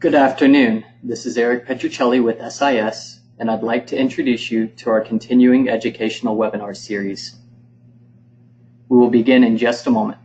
Good afternoon. This is Eric Petruccelli with SIS, and I'd like to introduce you to our continuing educational webinar series. We will begin in just a moment.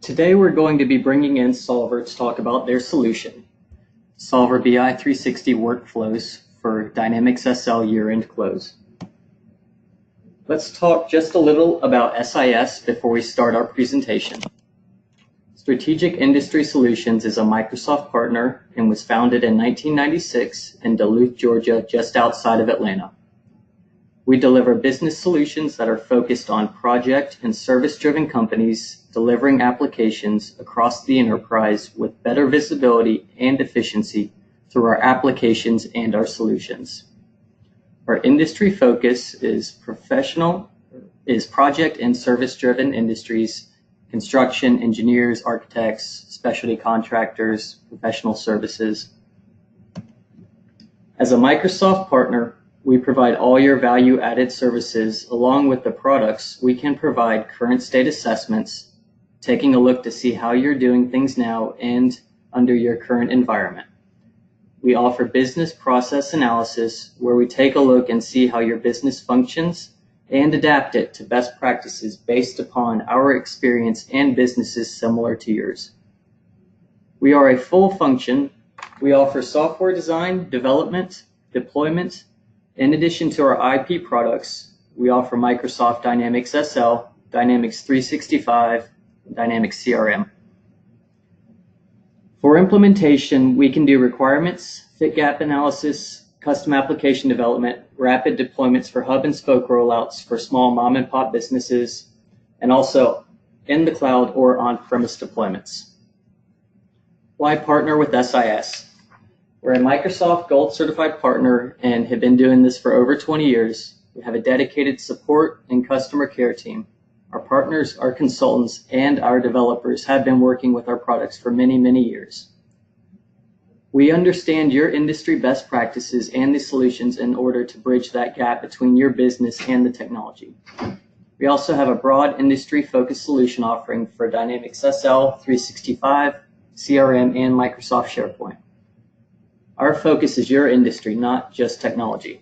Today we're going to be bringing in Solver to talk about their solution, Solver BI360 workflows for Dynamics SL year-end close. Let's talk just a little about SIS before we start our presentation. Strategic Industry Solutions is a Microsoft partner and was founded in 1996 in Duluth, Georgia, just outside of Atlanta. We deliver business solutions that are focused on project and service-driven companies delivering applications across the enterprise with better visibility and efficiency through our applications and our solutions. Our industry focus is project and service-driven industries, construction, engineers, architects, specialty contractors, professional services. As a Microsoft partner, we provide all your value-added services along with the products. We can provide current state assessments, taking a look to see how you're doing things now and under your current environment. We offer business process analysis where we take a look and see how your business functions and adapt it to best practices based upon our experience and businesses similar to yours. We are a full function. We offer software design, development, deployment. In addition to our IP products, we offer Microsoft Dynamics SL, Dynamics 365, and Dynamics CRM. For implementation, we can do requirements, fit gap analysis, custom application development, rapid deployments for hub and spoke rollouts for small mom and pop businesses, and also in the cloud or on-premise deployments. Why partner with SIS? We're a Microsoft Gold Certified partner and have been doing this for over 20 years. We have a dedicated support and customer care team. Our partners, our consultants, and our developers have been working with our products for many, many years. We understand your industry best practices and the solutions in order to bridge that gap between your business and the technology. We also have a broad industry-focused solution offering for Dynamics SL, 365, CRM, and Microsoft SharePoint. Our focus is your industry, not just technology.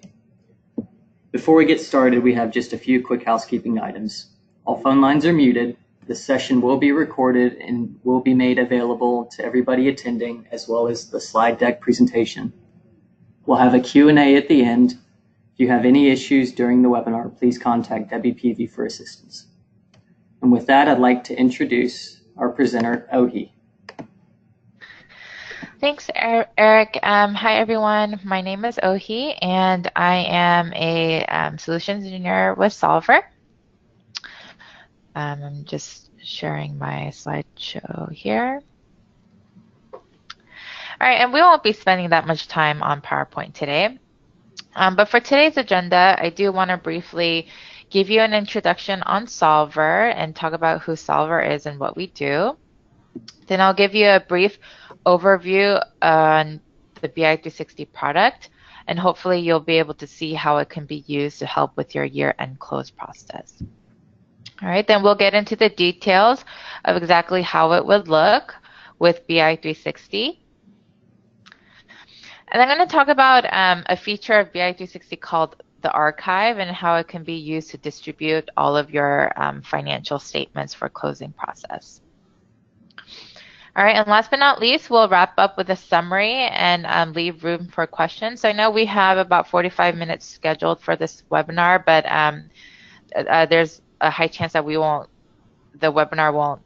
Before we get started, we have just a few quick housekeeping items. All phone lines are muted. This session will be recorded and will be made available to everybody attending, as well as the slide deck presentation. We'll have a Q&A at the end. If you have any issues during the webinar, please contact Debbie Peavy for assistance. And with that, I'd like to introduce our presenter, Ohi. Thanks, Eric. Hi, everyone. My name is Ohi, and I am a solutions engineer with Solver. I'm just sharing my slideshow here. All right, and we won't be spending that much time on PowerPoint today. But for today's agenda, I do want to briefly give you an introduction on Solver and talk about who Solver is and what we do. Then I'll give you a brief overview on the BI360 product, and hopefully you'll be able to see how it can be used to help with your year-end close process. All right, then we'll get into the details of exactly how it would look with BI360. And I'm going to talk about a feature of BI360 called the archive and how it can be used to distribute all of your financial statements for closing process. All right, and last but not least, we'll wrap up with a summary and leave room for questions. So I know we have about 45 minutes scheduled for this webinar, but there's a high chance that the webinar won't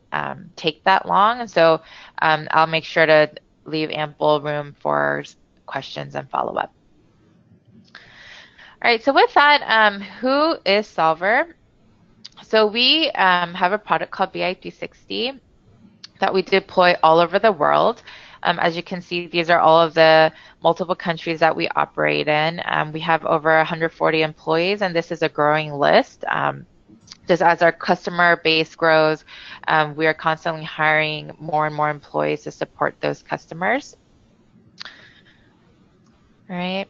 take that long. And so I'll make sure to leave ample room for questions and follow-up. All right, so with that, who is Solver? So we have a product called BI360 that we deploy all over the world. As you can see, these are all of the multiple countries that we operate in. We have over 140 employees, and this is a growing list. Just as our customer base grows, we are constantly hiring more and more employees to support those customers. All right.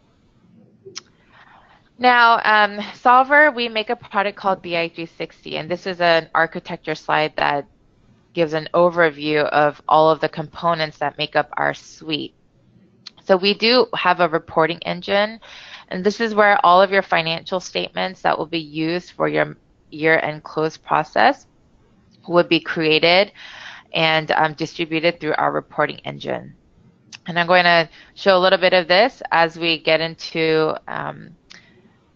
Now, Solver, we make a product called BI360, and this is an architecture slide that gives an overview of all of the components that make up our suite. So we do have a reporting engine, and this is where all of your financial statements that will be used for your year-end close process would be created and distributed through our reporting engine. And I'm going to show a little bit of this as we get into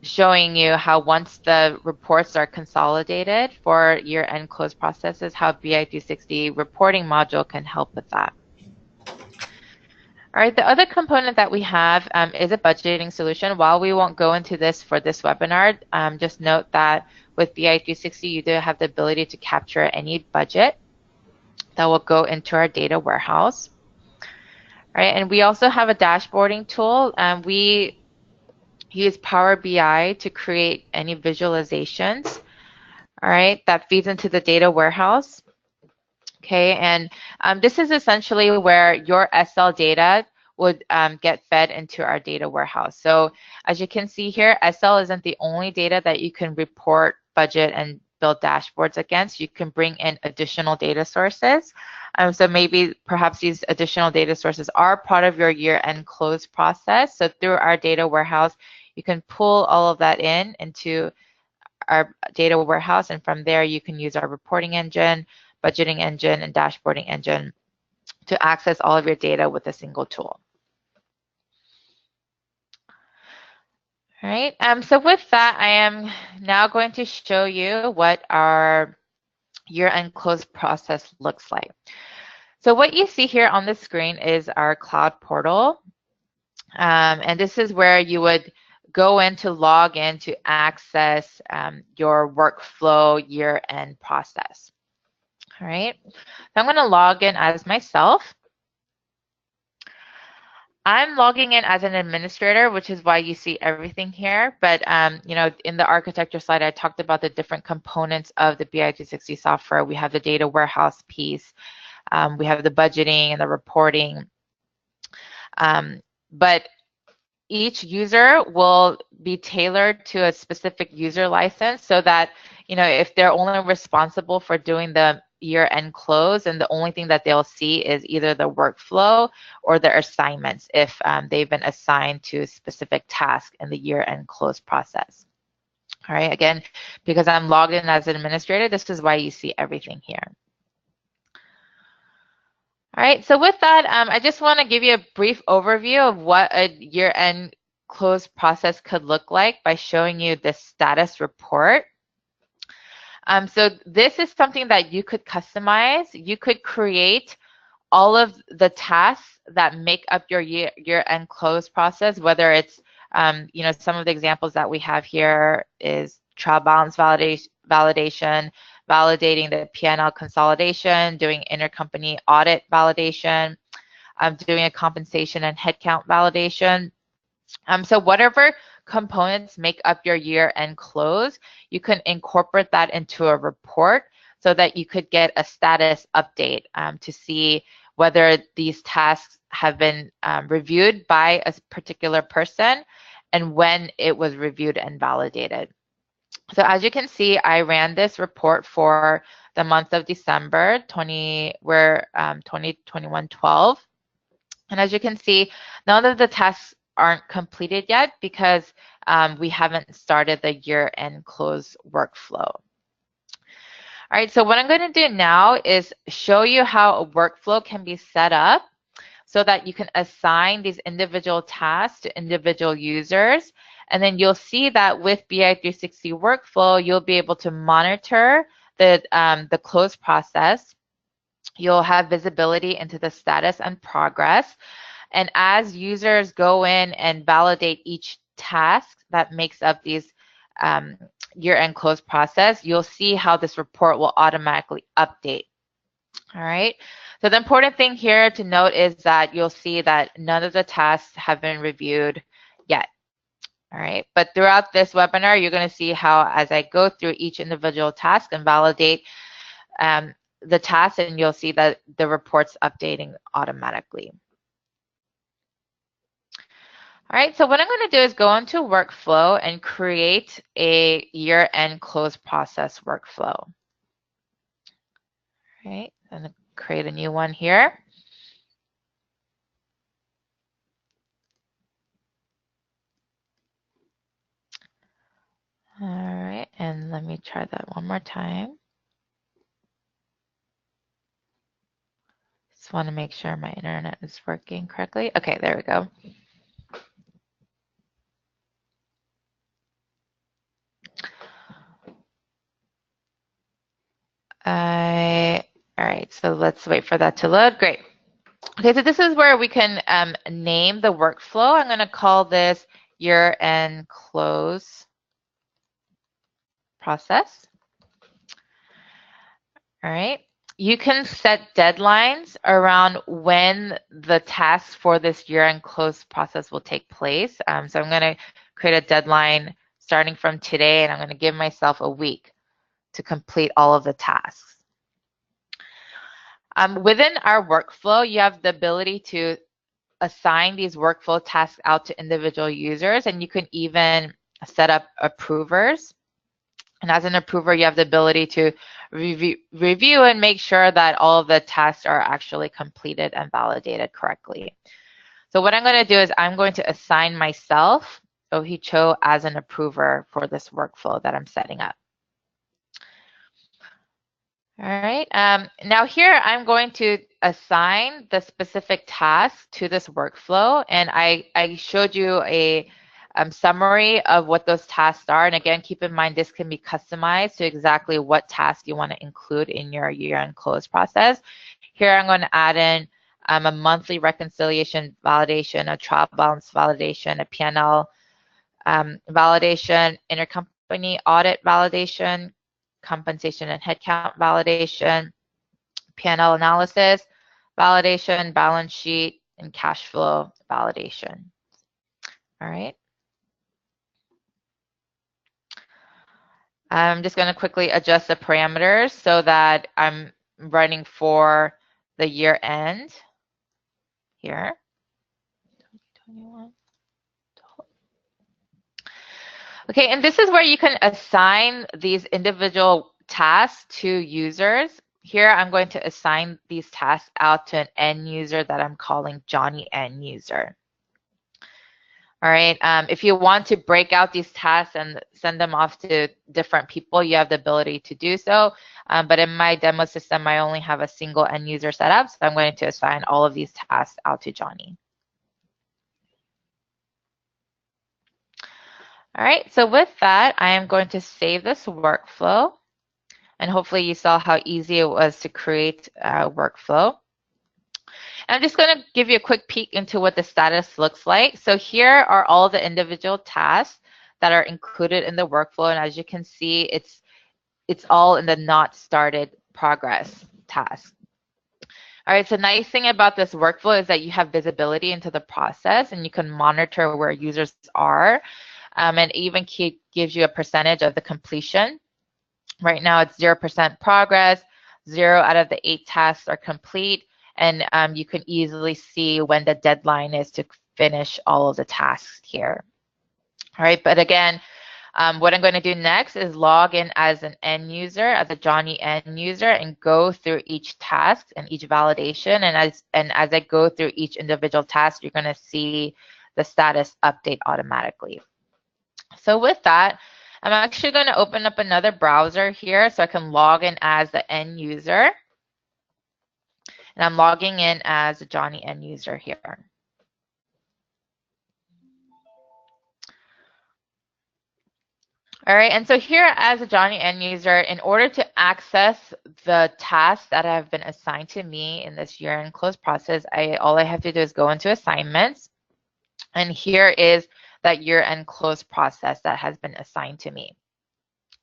showing you how once the reports are consolidated for year-end close processes, how BI360 reporting module can help with that. All right, the other component that we have is a budgeting solution. While we won't go into this for this webinar, just note that with BI360, you do have the ability to capture any budget that will go into our data warehouse. All right, and we also have a dashboarding tool. We use Power BI to create any visualizations, all right, that feeds into the data warehouse. Okay, and this is essentially where your SL data would get fed into our data warehouse. So as you can see here, SL isn't the only data that you can report, budget, and build dashboards against. You can bring in additional data sources. So maybe perhaps these additional data sources are part of your year-end close process. So through our data warehouse, you can pull all of that into our data warehouse, and from there you can use our reporting engine, budgeting engine, and dashboarding engine to access all of your data with a single tool. All right, so with that, I am now going to show you what our year-end close process looks like. So what you see here on the screen is our cloud portal, and this is where you would go in to log in to access your workflow year-end process. All right, so I'm going to log in as myself. I'm logging in as an administrator, which is why you see everything here. But you know, in the architecture slide, I talked about the different components of the BI360 software. We have the data warehouse piece, we have the budgeting and the reporting. But each user will be tailored to a specific user license, so that, you know, if they're only responsible for doing the year-end close, and the only thing that they'll see is either the workflow or their assignments if they've been assigned to a specific task in the year-end close process. All right, again, because I'm logged in as an administrator, this is why you see everything here. All right, so with that, I just want to give you a brief overview of what a year-end close process could look like by showing you the status report. So this is something that you could customize. You could create all of the tasks that make up your year-end close process, whether it's, you know, some of the examples that we have here is trial balance validation, validating the P&L consolidation, doing intercompany audit validation, doing a compensation and headcount validation. So whatever components make up your year-end close, you can incorporate that into a report so that you could get a status update to see whether these tasks have been reviewed by a particular person and when it was reviewed and validated. So as you can see, I ran this report for the month of December 2021-12. And as you can see, none of the tasks aren't completed yet because we haven't started the year-end close workflow. All right, so what I'm going to do now is show you how a workflow can be set up so that you can assign these individual tasks to individual users. And then you'll see that with BI360 workflow, you'll be able to monitor the close process. You'll have visibility into the status and progress. And as users go in and validate each task that makes up these year-end close process, you'll see how this report will automatically update. All right. So the important thing here to note is that you'll see that none of the tasks have been reviewed yet. All right. But throughout this webinar, you're going to see how as I go through each individual task and validate the task, and you'll see that the report's updating automatically. All right, so what I'm going to do is go into workflow and create a year-end close process workflow. All right, I'm going to create a new one here. All right, and let me try that one more time. Just want to make sure my internet is working correctly. Okay, there we go. All right, so let's wait for that to load. Great. Okay, so this is where we can name the workflow. I'm going to call this year-end close process. All right. You can set deadlines around when the tasks for this year-end close process will take place. So I'm going to create a deadline starting from today, and I'm going to give myself a week to complete all of the tasks. Within our workflow, you have the ability to assign these workflow tasks out to individual users, and you can even set up approvers. And as an approver, you have the ability to review and make sure that all of the tasks are actually completed and validated correctly. So what I'm going to do is I'm going to assign myself, Ohicho, as an approver for this workflow that I'm setting up. All right. Now here I'm going to assign the specific task to this workflow, and I showed you a summary of what those tasks are. And again, keep in mind this can be customized to exactly what task you want to include in your year-end close process. Here I'm going to add in a monthly reconciliation validation, a trial balance validation, a P&L validation, intercompany audit validation, compensation and headcount validation, P&L analysis validation, balance sheet, and cash flow validation. All right. I'm just going to quickly adjust the parameters so that I'm running for the year end here. 2021. Okay, and this is where you can assign these individual tasks to users. Here, I'm going to assign these tasks out to an end user that I'm calling Johnny End User. All right, if you want to break out these tasks and send them off to different people, you have the ability to do so. But in my demo system, I only have a single end user set up, so I'm going to assign all of these tasks out to Johnny. All right, so with that, I am going to save this workflow. And hopefully you saw how easy it was to create a workflow. And I'm just going to give you a quick peek into what the status looks like. So here are all the individual tasks that are included in the workflow. And as you can see, it's all in the not started progress task. All right, so the nice thing about this workflow is that you have visibility into the process and you can monitor where users are. And even gives you a percentage of the completion. Right now it's 0% progress, 0 out of the 8 tasks are complete, and you can easily see when the deadline is to finish all of the tasks here. All right, but again, what I'm going to do next is log in as an end user, as a Johnny end user, and go through each task and each validation. And as I go through each individual task, you're going to see the status update automatically. So with that, I'm actually going to open up another browser here so I can log in as the end user. And I'm logging in as a Johnny end user here. All right, and so here as a Johnny end user, in order to access the tasks that have been assigned to me in this year-end close process, all I have to do is go into assignments. And here is that year-end close process that has been assigned to me.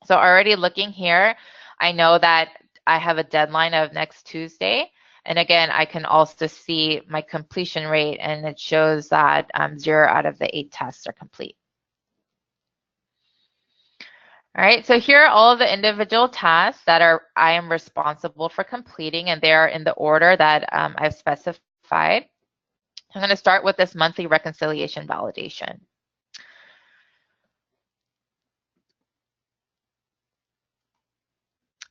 So already looking here, I know that I have a deadline of next Tuesday. And again, I can also see my completion rate, and it shows that 0 out of the 8 tests are complete. All right, so here are all of the individual tasks that I am responsible for completing, and they are in the order that I've specified. I'm going to start with this monthly reconciliation validation.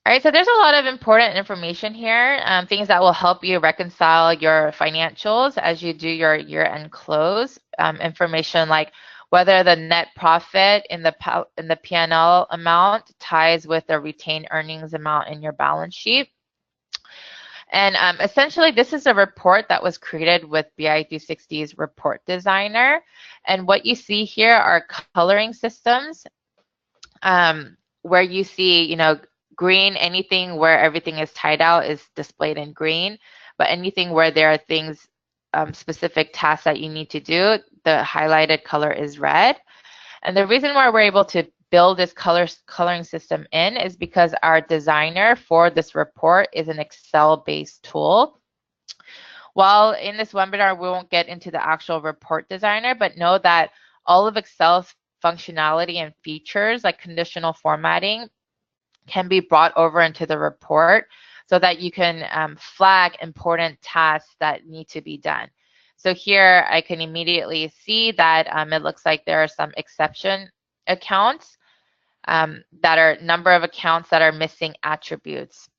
All right, so there's a lot of important information here, things that will help you reconcile your financials as you do your year-end close. Information like whether the net profit in the P&L amount ties with the retained earnings amount in your balance sheet. And essentially, this is a report that was created with BI360's report designer. And what you see here are coloring systems where you see, green, anything where everything is tied out is displayed in green, but anything where there are things, specific tasks that you need to do, the highlighted color is red. And the reason why we're able to build this coloring system in is because our designer for this report is an Excel-based tool. While in this webinar, we won't get into the actual report designer, but know that all of Excel's functionality and features like conditional formatting can be brought over into the report so that you can flag important tasks that need to be done. So here I can immediately see that it looks like there are some exception accounts that are number of accounts that are missing attributes.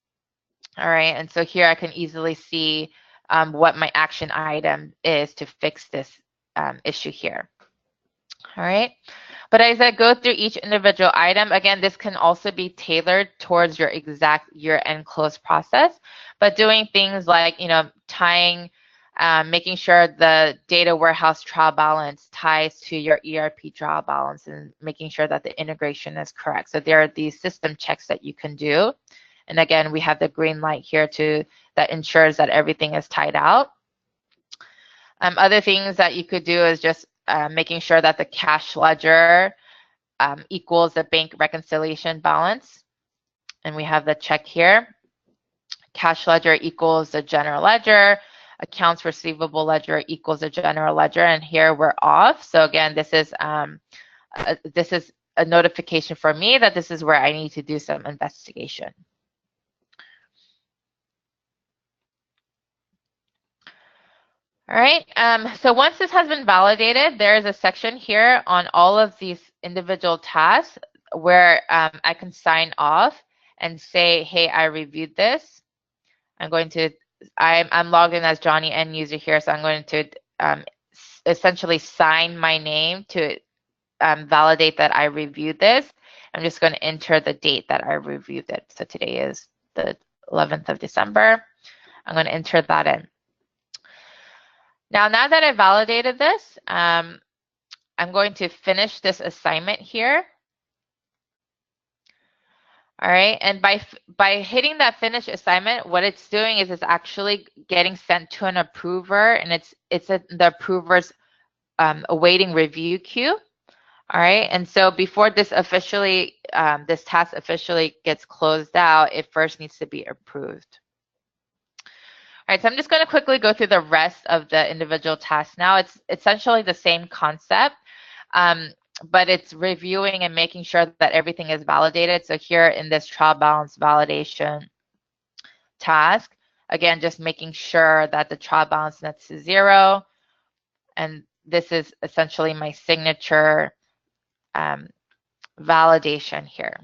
All right, and so here I can easily see what my action item is to fix this issue here. All right. But as I go through each individual item, again, this can also be tailored towards your exact year-end close process, but doing things like, tying, making sure the data warehouse trial balance ties to your ERP trial balance and making sure that the integration is correct. So there are these system checks that you can do. And again, we have the green light here that ensures that everything is tied out. Other things that you could do is just making sure that the cash ledger equals the bank reconciliation balance. And we have the check here. Cash ledger equals the general ledger. Accounts receivable ledger equals the general ledger. And here we're off. So again, this is a notification for me that this is where I need to do some investigation. All right, so once this has been validated, there is a section here on all of these individual tasks where I can sign off and say, hey, I reviewed this. I'm logged in as Johnny end user here, so I'm going to essentially sign my name to validate that I reviewed this. I'm just going to enter the date that I reviewed it. So today is the 11th of December. I'm going to enter that in. Now that I validated this, I'm going to finish this assignment here. All right, and by hitting that finish assignment, what it's doing is it's actually getting sent to an approver, and it's the approver's awaiting review queue. All right, and so before this this task officially gets closed out, it first needs to be approved. All right, so I'm just going to quickly go through the rest of the individual tasks now. It's essentially the same concept, but it's reviewing and making sure that everything is validated. So here in this trial balance validation task, again, just making sure that the trial balance nets to 0. And this is essentially my signature validation here.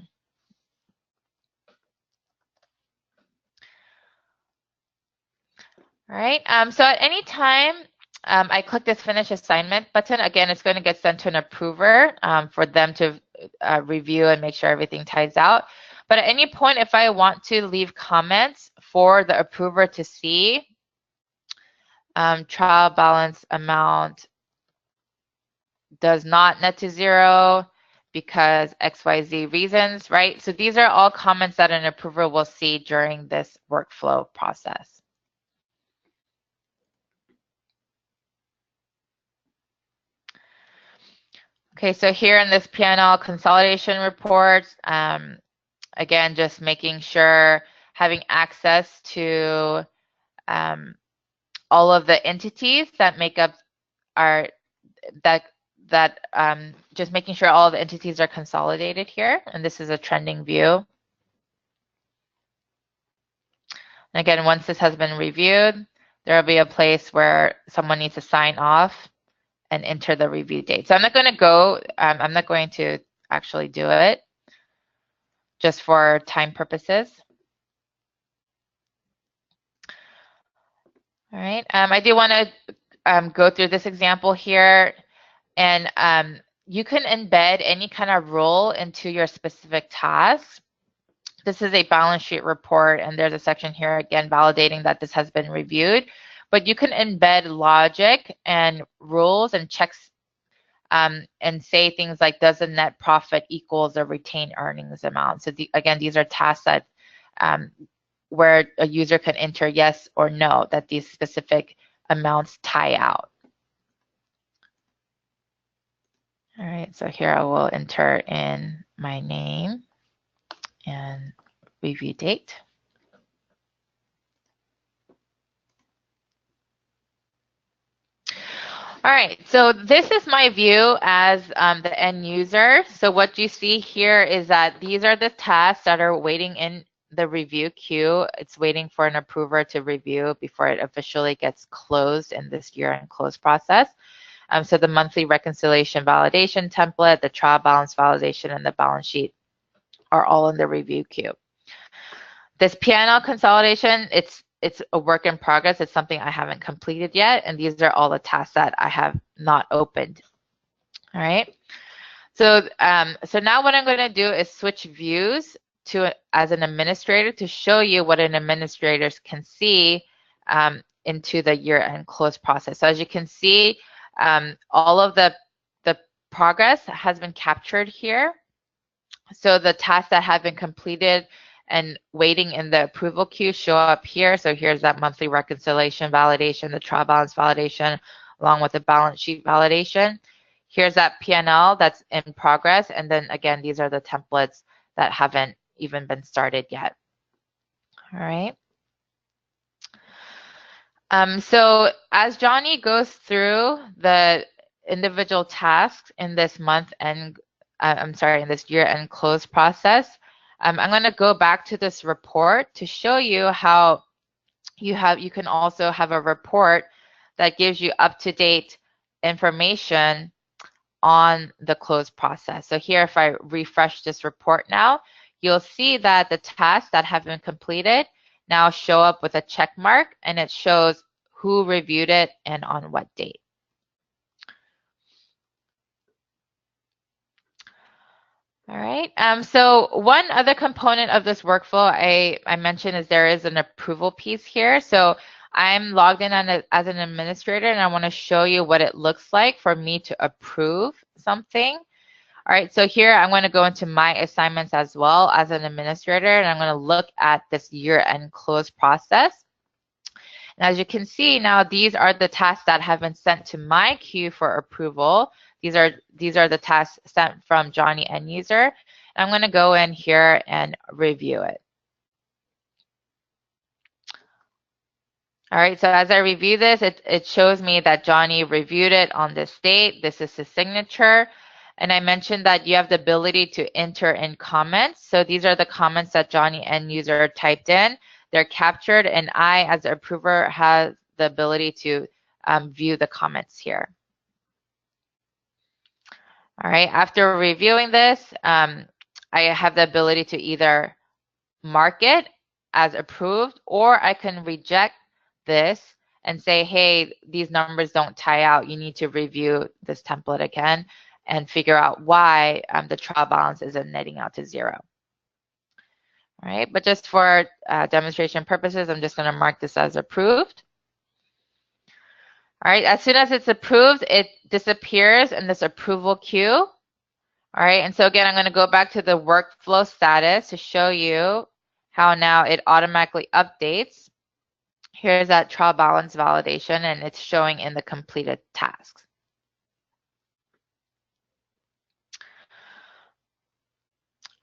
All right, so at any time I click this finish assignment button, again, it's going to get sent to an approver for them to review and make sure everything ties out. But at any point, if I want to leave comments for the approver to see, trial balance amount does not net to 0 because XYZ reasons, right? So these are all comments that an approver will see during this workflow process. Okay, so here in this P&L consolidation report, again, just making sure having access to all of the entities that make up our, just making sure all of the entities are consolidated here. And this is a trending view. And again, once this has been reviewed, there will be a place where someone needs to sign off and enter the review date. So I'm not going to go, I'm not going to actually do it just for time purposes. All right, I do want to go through this example here, and you can embed any kind of rule into your specific task. This is a balance sheet report, and there's a section here again validating that this has been reviewed. But you can embed logic and rules and checks and say things like, does the net profit equals the retained earnings amount? So again, these are tasks that where a user can enter yes or no, that these specific amounts tie out. All right, so here I will enter in my name and review date. All right, so this is my view as the end user. So what you see here is that these are the tasks that are waiting in the review queue. It's waiting for an approver to review before it officially gets closed in this year-end close process. So the monthly reconciliation validation template, the trial balance validation, and the balance sheet are all in the review queue. This P&L consolidation, it's a work in progress. It's something I haven't completed yet, and these are all the tasks that I have not opened. All right. So so now what I'm going to do is switch views to as an administrator to show you what an administrator can see into the year-end close process. So as you can see, all of the progress has been captured here. So the tasks that have been completed and waiting in the approval queue show up here. So here's that monthly reconciliation validation, the trial balance validation, along with the balance sheet validation. Here's that P&L that's in progress. And then again, these are the templates that haven't even been started yet. All right. So as Johnny goes through the individual tasks in this month end, in this year-end close process, I'm going to go back to this report to show you how you can also have a report that gives you up-to-date information on the close process. So here, if I refresh this report now, you'll see that the tasks that have been completed now show up with a check mark, and it shows who reviewed it and on what date. All right, so one other component of this workflow I mentioned is there is an approval piece here. So I'm logged in as an administrator, and I want to show you what it looks like for me to approve something. All right, so here I'm going to go into my assignments as well as an administrator, and I'm going to look at this year-end close process. And as you can see now, these are the tasks that have been sent to my queue for approval. These are the tasks sent from Johnny end user. And I'm going to go in here and review it. All right, so as I review this, it shows me that Johnny reviewed it on this date. This is his signature. And I mentioned that you have the ability to enter in comments. So these are the comments that Johnny end user typed in. They're captured, and I, as the approver, have the ability to view the comments here. All right, after reviewing this, I have the ability to either mark it as approved, or I can reject this and say, hey, these numbers don't tie out. You need to review this template again and figure out why the trial balance isn't netting out to 0. All right, but just for demonstration purposes, I'm just going to mark this as approved. All right, as soon as it's approved, it disappears in this approval queue. All right, and so again, I'm going to go back to the workflow status to show you how now it automatically updates. Here's that trial balance validation, and it's showing in the completed tasks.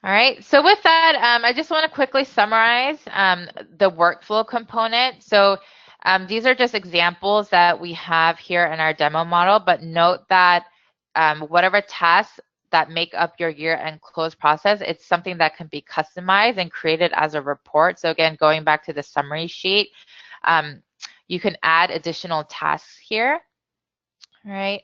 All right, so with that, I just want to quickly summarize the workflow component. So these are just examples that we have here in our demo model, but note that whatever tasks that make up your year-end close process, it's something that can be customized and created as a report. So again, going back to the summary sheet, you can add additional tasks here, all right?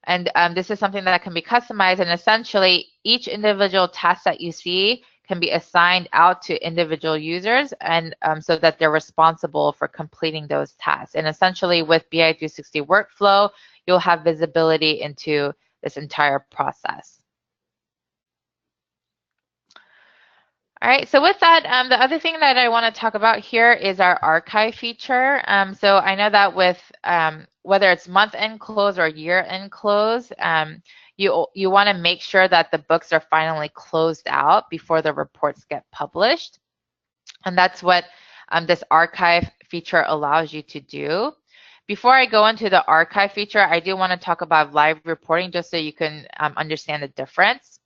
And this is something that can be customized, and essentially each individual task that you see can be assigned out to individual users, and so that they're responsible for completing those tasks. And essentially with BI360 workflow, you'll have visibility into this entire process. All right, so with that, the other thing that I want to talk about here is our archive feature. So I know that with whether it's month-end close or year-end close, you want to make sure that the books are finally closed out before the reports get published. And that's what this archive feature allows you to do. Before I go into the archive feature, I do want to talk about live reporting just so you can understand the difference.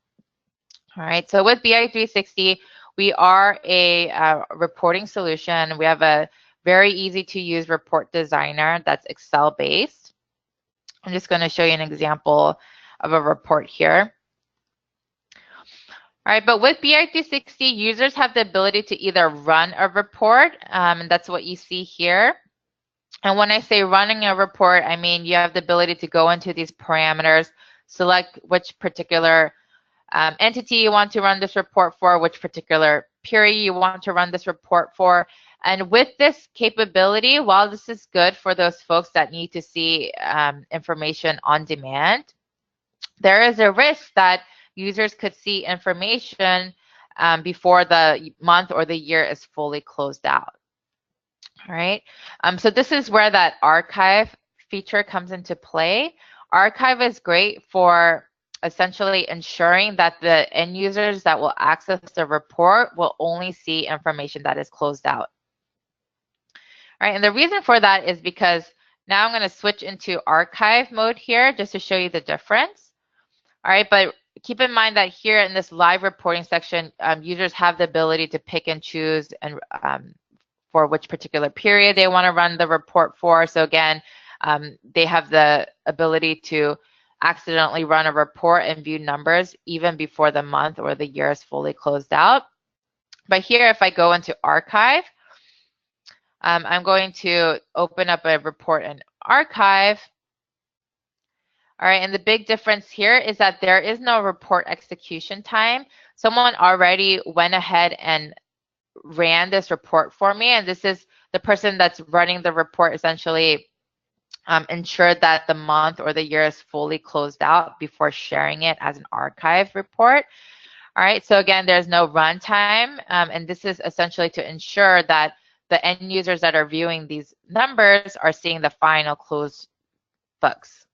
All right, so with BI360, we are a reporting solution. We have a very easy to use report designer that's Excel based. I'm just going to show you an example of a report here. All right, but with BI360, users have the ability to either run a report, and that's what you see here. And when I say running a report, I mean you have the ability to go into these parameters, select which particular entity you want to run this report for, which particular period you want to run this report for. And with this capability, while this is good for those folks that need to see information on demand, there is a risk that users could see information before the month or the year is fully closed out. All right, so this is where that archive feature comes into play. Archive is great for essentially ensuring that the end users that will access the report will only see information that is closed out. All right, and the reason for that is because now I'm going to switch into archive mode here just to show you the difference. All right, but keep in mind that here in this live reporting section, users have the ability to pick and choose and for which particular period they want to run the report for. So again, they have the ability to accidentally run a report and view numbers even before the month or the year is fully closed out. But here, if I go into archive, I'm going to open up a report in archive. All right, and the big difference here is that there is no report execution time. Someone already went ahead and ran this report for me, and this is the person that's running the report essentially ensured that the month or the year is fully closed out before sharing it as an archive report. All right, so again, there's no runtime, and this is essentially to ensure that the end users that are viewing these numbers are seeing the final closed books.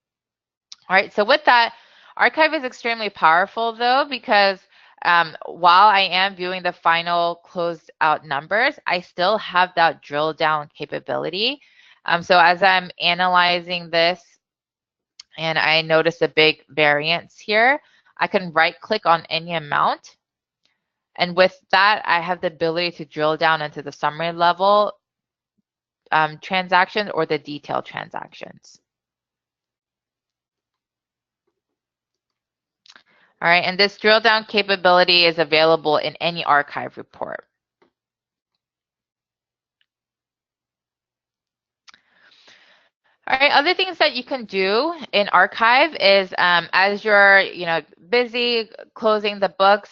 All right, so with that, archive is extremely powerful though, because while I am viewing the final closed out numbers, I still have that drill down capability. So as I'm analyzing this and I notice a big variance here, I can right click on any amount. And with that, I have the ability to drill down into the summary level transactions or the detailed transactions. All right, and this drill down capability is available in any archive report. All right, other things that you can do in archive is as you're busy closing the books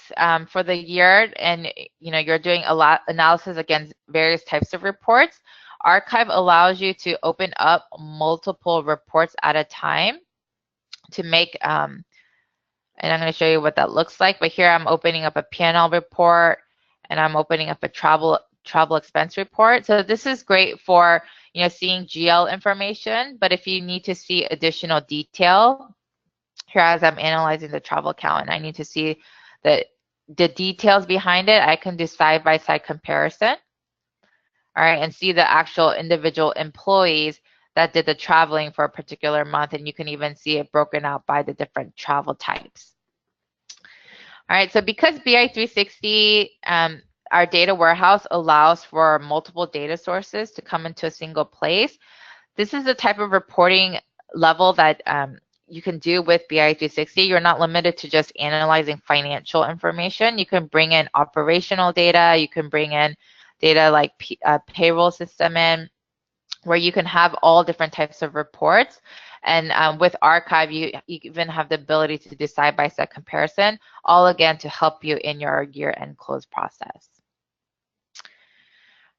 for the year and you're doing a lot analysis against various types of reports, archive allows you to open up multiple reports at a time to make and I'm going to show you what that looks like. But here I'm opening up a P&L report and I'm opening up a travel expense report. So this is great for seeing GL information, but if you need to see additional detail, here as I'm analyzing the travel account and I need to see the details behind it, I can do side-by-side comparison, all right, and see the actual individual employees that did the traveling for a particular month, and you can even see it broken out by the different travel types. All right, so because BI360, our data warehouse allows for multiple data sources to come into a single place, this is the type of reporting level that you can do with BI360. You're not limited to just analyzing financial information. You can bring in operational data. You can bring in data like payroll system in, where you can have all different types of reports. And with Archive, you even have the ability to do side-by-side comparison, all again to help you in your year-end close process.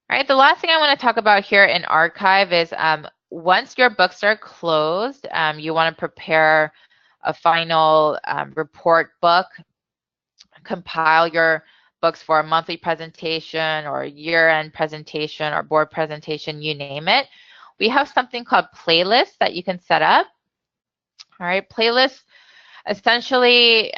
All right, the last thing I want to talk about here in Archive is once your books are closed, you want to prepare a final report book, compile your books for a monthly presentation or year-end presentation or board presentation, you name it. We have something called playlists that you can set up. All right, playlists essentially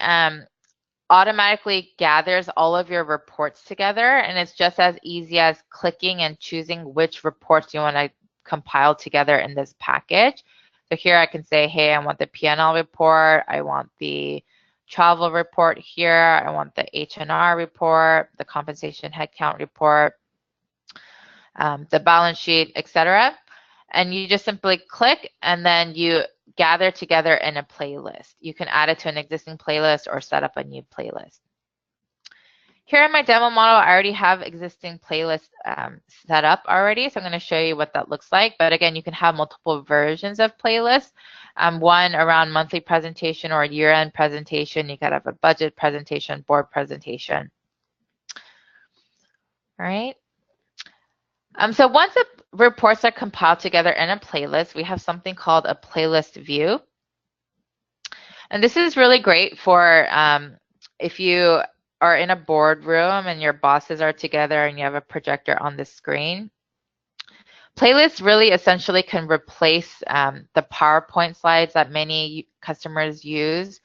automatically gathers all of your reports together, and it's just as easy as clicking and choosing which reports you want to compile together in this package. So here I can say, hey, I want the P&L report, I want the travel report here, I want the H&R report, the compensation headcount report, the balance sheet, etc. And you just simply click and then you gather together in a playlist. You can add it to an existing playlist or set up a new playlist. Here in my demo model, I already have existing playlists set up already, so I'm going to show you what that looks like. But again, you can have multiple versions of playlists. One around monthly presentation or year-end presentation. You could have a budget presentation, board presentation. All right. So once the reports are compiled together in a playlist, we have something called a playlist view. And this is really great for if you are in a boardroom and your bosses are together and you have a projector on the screen. Playlists really essentially can replace the PowerPoint slides that many customers use.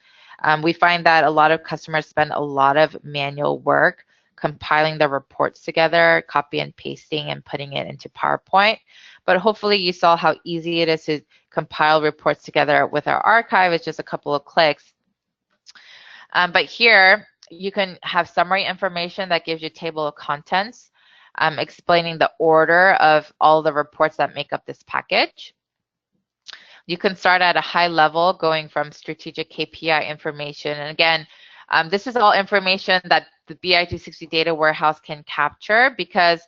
We find that a lot of customers spend a lot of manual work compiling the reports together, copy and pasting and putting it into PowerPoint. But hopefully you saw how easy it is to compile reports together with our Archive. It's just a couple of clicks. But here you can have summary information that gives you a table of contents, explaining the order of all the reports that make up this package. You can start at a high level, going from strategic KPI information. And again, this is all information that the BI360 data warehouse can capture, because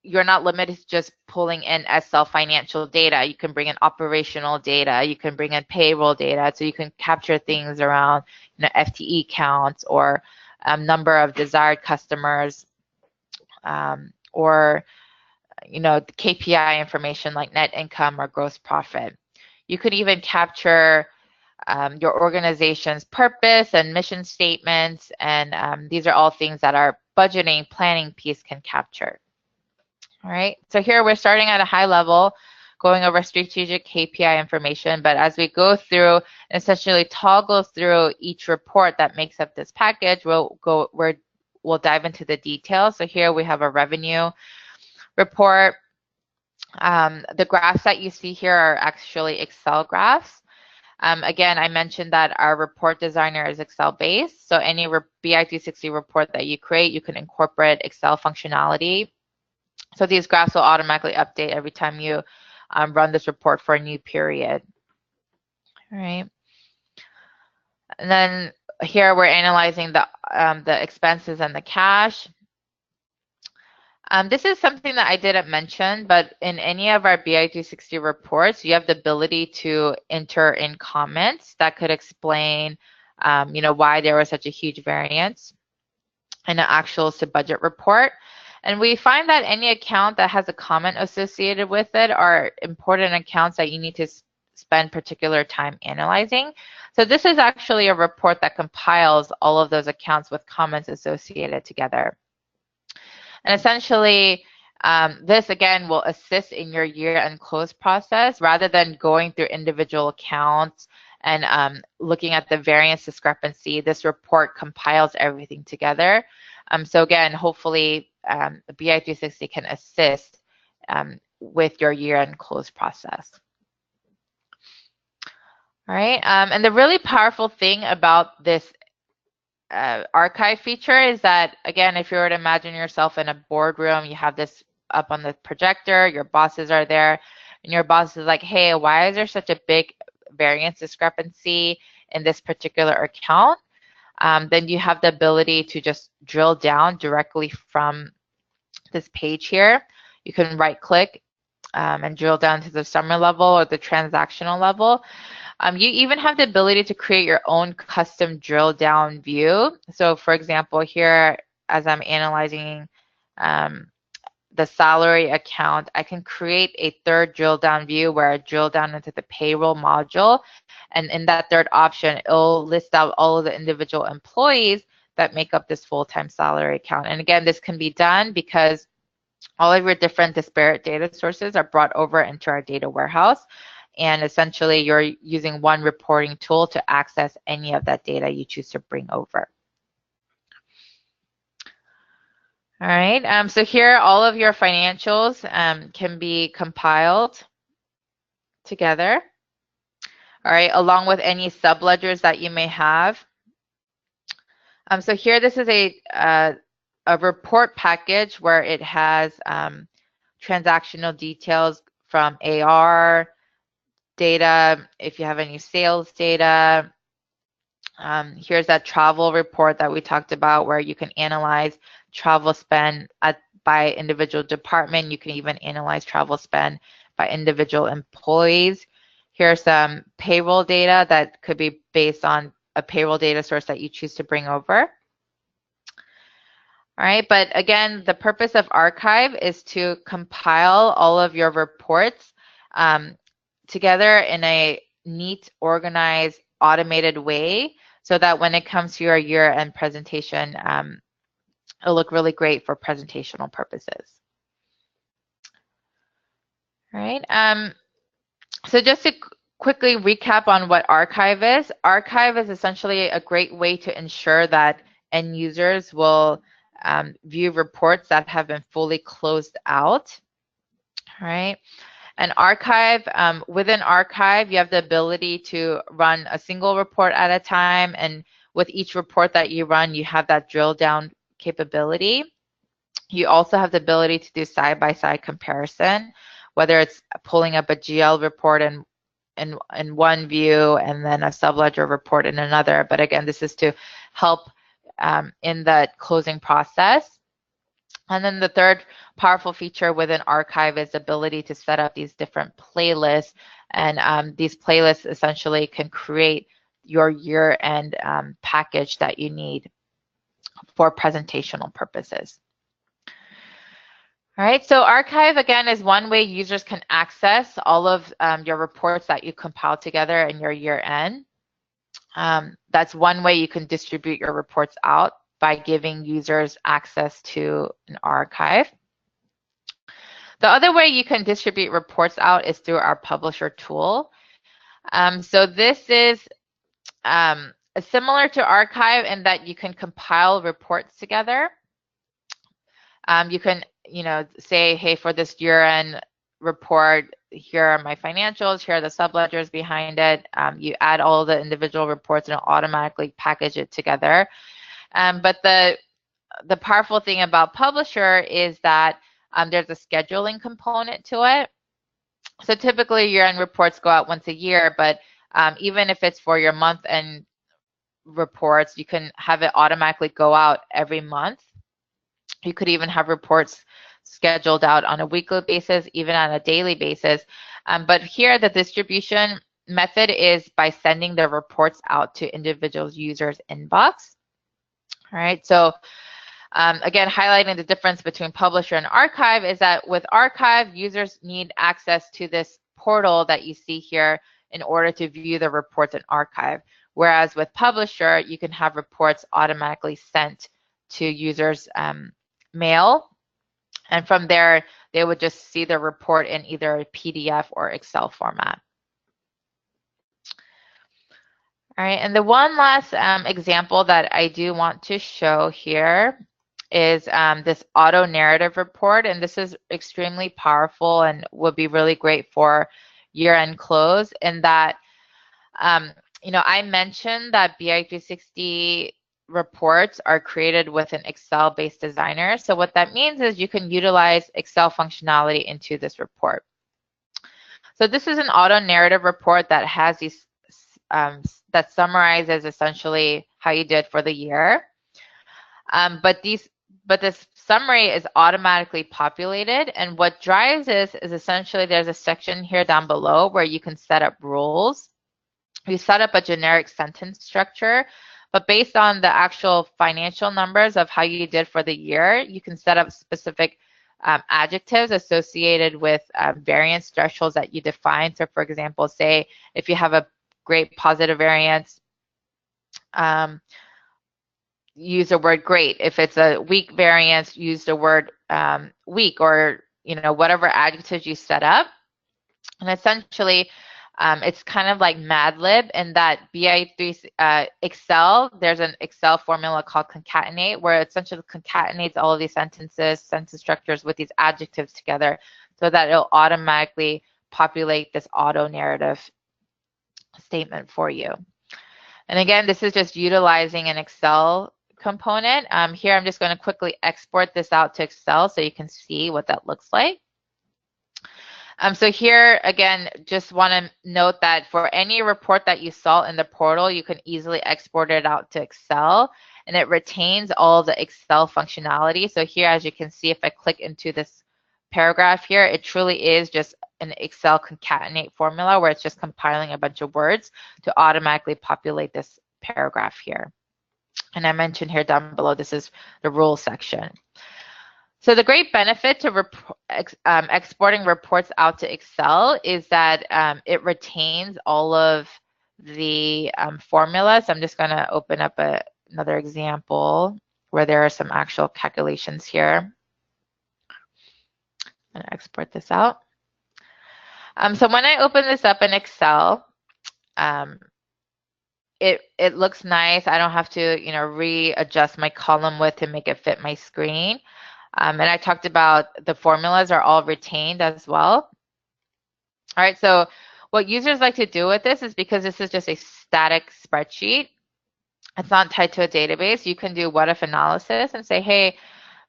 you're not limited to just pulling in Excel financial data. You can bring in operational data. You can bring in payroll data. So you can capture things around FTE counts or number of desired customers, or the KPI information like net income or gross profit. You could even capture your organization's purpose and mission statements, and these are all things that our budgeting planning piece can capture. All right, so here we're starting at a high level, going over strategic KPI information, but as we go through and essentially toggle through each report that makes up this package, we'll dive into the details. So here we have a revenue report. The graphs that you see here are actually Excel graphs. Again, I mentioned that our report designer is Excel based, so any BI360 report that you create, you can incorporate Excel functionality. So these graphs will automatically update every time you run this report for a new period. All right. And then here we're analyzing the expenses and the cash. This is something that I didn't mention, but in any of our BI360 reports, you have the ability to enter in comments that could explain, why there was such a huge variance in an actuals to budget report. And we find that any account that has a comment associated with it are important accounts that you need to spend particular time analyzing. So this is actually a report that compiles all of those accounts with comments associated together. And essentially, this again will assist in your year-end close process rather than going through individual accounts and looking at the variance discrepancy. This report compiles everything together. So again, hopefully, the BI360 can assist with your year-end close process. All right, and the really powerful thing about this archive feature is that, again, if you were to imagine yourself in a boardroom, you have this up on the projector, your bosses are there, and your boss is like, hey, why is there such a big variance discrepancy in this particular account? Then you have the ability to just drill down directly from this page here. You can right click and drill down to the summary level or the transactional level. You even have the ability to create your own custom drill down view. So for example, here, as I'm analyzing the salary account, I can create a third drill down view where I drill down into the payroll module. And in that third option, it'll list out all of the individual employees that make up this full-time salary account. And again, this can be done because all of your different disparate data sources are brought over into our data warehouse. And essentially, you're using one reporting tool to access any of that data you choose to bring over. All right, so here, all of your financials can be compiled together, all right, along with any subledgers that you may have. So here, this is a report package where it has transactional details from AR data, if you have any sales data. Here's that travel report that we talked about where you can analyze travel spend by individual department. You can even analyze travel spend by individual employees. Here's some payroll data that could be based on a payroll data source that you choose to bring over. All right, but again, the purpose of archive is to compile all of your reports together in a neat, organized, automated way so that when it comes to your year-end presentation, it'll look really great for presentational purposes. All right, so just to quickly recap on what archive is. Archive is essentially a great way to ensure that end users will view reports that have been fully closed out. All right. And archive, within archive, you have the ability to run a single report at a time. And with each report that you run, you have that drill down capability. You also have the ability to do side-by-side comparison, whether it's pulling up a GL report in one view and then a subledger report in another. But again, this is to help in the closing process. And then the third powerful feature within archive is the ability to set up these different playlists. And these playlists essentially can create your year-end package that you need for presentational purposes. All right, so archive, again, is one way users can access all of your reports that you compile together in your year-end. That's one way you can distribute your reports out, by giving users access to an archive. The other way you can distribute reports out is through our publisher tool. So this is similar to archive in that you can compile reports together. You can, say, hey, for this year-end report, here are my financials, here are the subledgers behind it. You add all the individual reports and it'll automatically package it together. But the powerful thing about Publisher is that there's a scheduling component to it. So typically year-end reports go out once a year, but even if it's for your month-end reports, you can have it automatically go out every month. You could even have reports scheduled out on a weekly basis, even on a daily basis. But here the distribution method is by sending the reports out to individual users' inbox. All right, so again, highlighting the difference between Publisher and Archive is that with Archive, users need access to this portal that you see here in order to view the reports in Archive. Whereas with Publisher, you can have reports automatically sent to users' mail. And from there, they would just see the report in either a PDF or Excel format. All right, and the one last example that I do want to show here is this auto narrative report, and this is extremely powerful and would be really great for year-end close in that, I mentioned that BI360 reports are created with an Excel-based designer. So what that means is you can utilize Excel functionality into this report. So this is an auto narrative report that has these that summarizes essentially how you did for the year. But this summary is automatically populated, and what drives this is essentially there's a section here down below where you can set up rules. You set up a generic sentence structure, but based on the actual financial numbers of how you did for the year, you can set up specific adjectives associated with variance thresholds that you define. So for example, say if you have a great positive variance, use the word great. If it's a weak variance, use the word weak, or whatever adjectives you set up. And essentially, it's kind of like Mad Lib in that BI3 Excel, there's an Excel formula called concatenate, where it essentially concatenates all of these sentence structures with these adjectives together so that it'll automatically populate this auto narrative statement for you. And again, this is just utilizing an Excel component. Here, I'm just going to quickly export this out to Excel so you can see what that looks like. So here, again, just want to note that for any report that you saw in the portal, you can easily export it out to Excel, and it retains all the Excel functionality. So here, as you can see, if I click into this paragraph here, it truly is just an Excel concatenate formula where it's just compiling a bunch of words to automatically populate this paragraph here. And I mentioned here down below, this is the rules section. So the great benefit to exporting reports out to Excel is that it retains all of the formulas. I'm just going to open up another example where there are some actual calculations here. I'm going to export this out. So when I open this up in Excel, it looks nice. I don't have to readjust my column width to make it fit my screen. And I talked about the formulas are all retained as well. All right, so what users like to do with this is, because this is just a static spreadsheet, it's not tied to a database, you can do what if analysis and say, hey,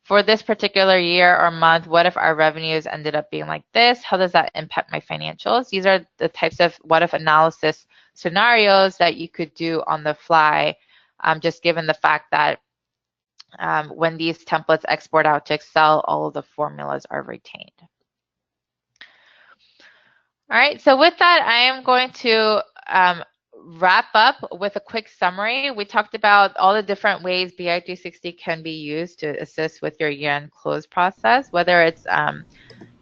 for this particular year or month, what if our revenues ended up being like this? How does that impact my financials? These are the types of what if analysis scenarios that you could do on the fly, just given the fact that when these templates export out to Excel, all of the formulas are retained. All right, so with that, I am going to wrap up with a quick summary. We talked about all the different ways BI360 can be used to assist with your year-end close process, whether it's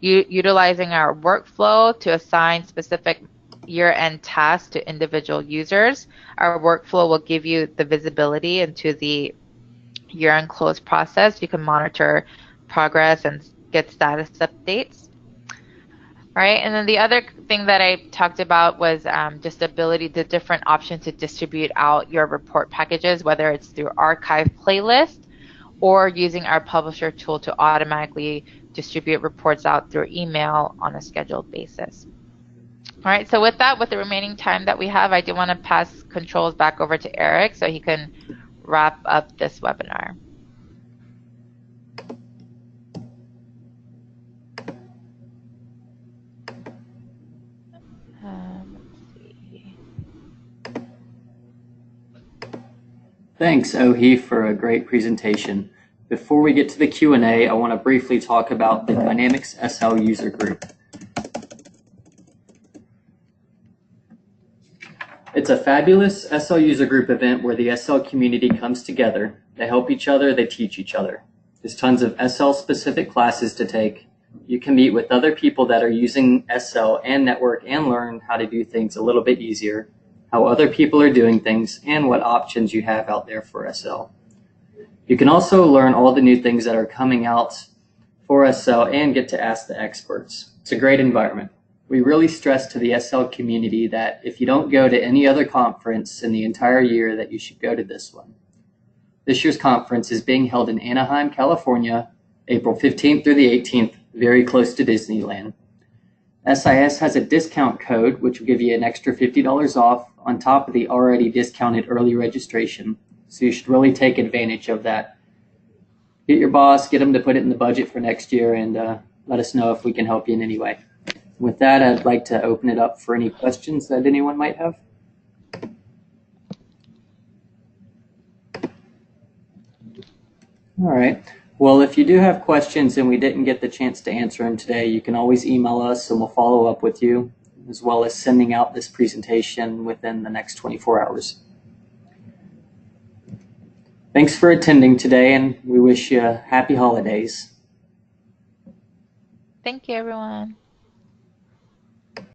utilizing our workflow to assign specific year-end tasks to individual users. Our workflow will give you the visibility into the year-end close process. You can monitor progress and get status updates. All right, and then the other thing that I talked about was just the ability, the different options to distribute out your report packages, whether it's through archive playlist or using our publisher tool to automatically distribute reports out through email on a scheduled basis. All right, so with that, with the remaining time that we have, I do want to pass controls back over to Eric so he can wrap up this webinar. Thanks, Ohi, for a great presentation. Before we get to the Q&A, I want to briefly talk about the Dynamics SL user group. It's a fabulous SL user group event where the SL community comes together. They help each other, they teach each other. There's tons of SL specific classes to take. You can meet with other people that are using SL and network and learn how to do things a little bit easier, how other people are doing things, and what options you have out there for SL. You can also learn all the new things that are coming out for SL and get to ask the experts. It's a great environment. We really stress to the SL community that if you don't go to any other conference in the entire year, that you should go to this one. This year's conference is being held in Anaheim, California, April 15th through the 18th, very close to Disneyland. SIS has a discount code which will give you an extra $50 off on top of the already discounted early registration. So you should really take advantage of that. Get your boss, get them to put it in the budget for next year, and let us know if we can help you in any way. With that, I'd like to open it up for any questions that anyone might have. All right. Well, if you do have questions and we didn't get the chance to answer them today, you can always email us and we'll follow up with you, as well as sending out this presentation within the next 24 hours. Thanks for attending today, and we wish you happy holidays. Thank you, everyone.